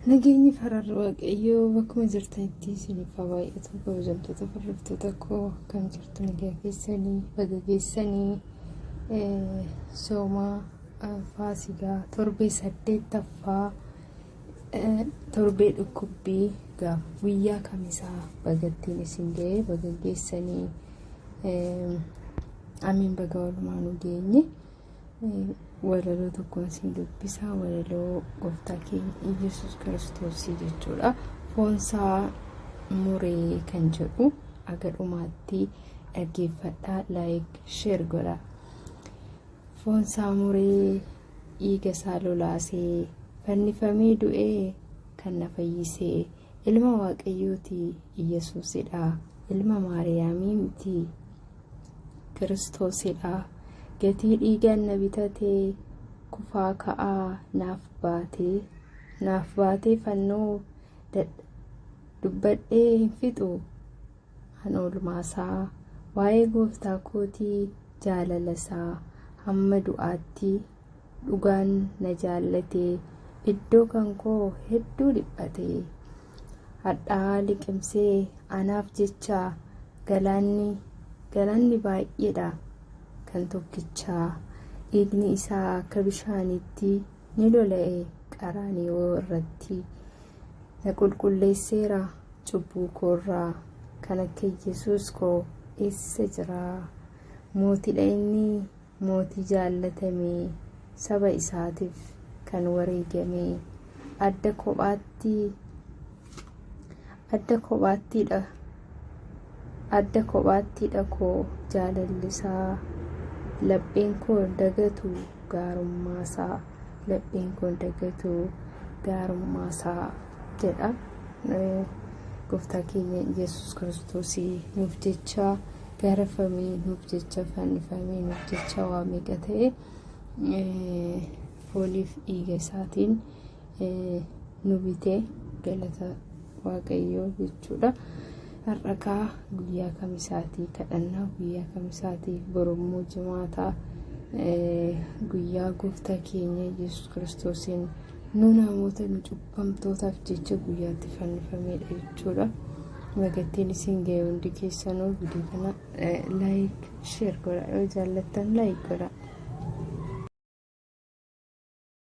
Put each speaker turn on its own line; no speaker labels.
Nageenyi fararra waaqayyoo bakkuma jirtanitti isiniif haa baay'atu. Kabajamtoota hordoftoota koo akkam jirtu nagaa keessanii baga geessanii sooma faasigaa torbee 8ffaa torbee dhukkubbii guyyaa kamisaa bagattiin isin ga'e baga geessanii amiin baga walumaan geenye. Walaloo tokkoon isin dubbisaa walaloo gooftaa keenya Yesuus Kiristoos jechuudha. Foonsaa muree kan jedhu aga dhumaatti dhaggeeffadhaa, like share godhaa. Foonsaa muree dhiiga isaa lolaasee fannifamee du'ee kan na fayyisee ilma waaqayyooti Yesuusidha, ilma Maariyaamii miti Kiristoosidha. Gatii dhiigaan na bitatee kufaa ka'aa naaf baatee fannoo dubbadhee hin fixu an oolmaasaa waa'ee gooftaa kootii jaalalasaa hamma du'aatti dhugaan na jaallatee iddoo kan koo hedduu dhiphatee hadhaa liqimsee anaaf jecha galaanni baay'eedha kan tokkichaa dhiigni isaa akka bishaanitti ni lola'e qaraanioo irratti na qulqulleesseera cubbuu koorraa kan akka Yesuus koo eessa jira. Mootiidha inni mootii jaallatamee saba isaatiif kan wareegame adda kophaattiidha koo jaalallisaa. Lapheen koo dagatu gaarummaasaa jedha. Gooftaa keenya Yesuus Kiristoos nuuf jecha gaarafamee nuuf jecha fannifamee nuuf jecha waa meeqa ta'e fooliif dhiiga isaatiin nu bitee galata waaqayyoo jechuudha. Har'akaa guyyaa kamisaatii kadhannaa guyyaa kamisaatii borommoo jimaataa guyyaa gooftaa keenya Yesuus Kiristoosiin nu namoota nu cubbamtootaaf jecha guyyaatti fannifameedha jechuudha. Bagattiin isin ga'e hundi keessanuu viidiyoo kana like share godhaa, yoo jaallattan like godhaa.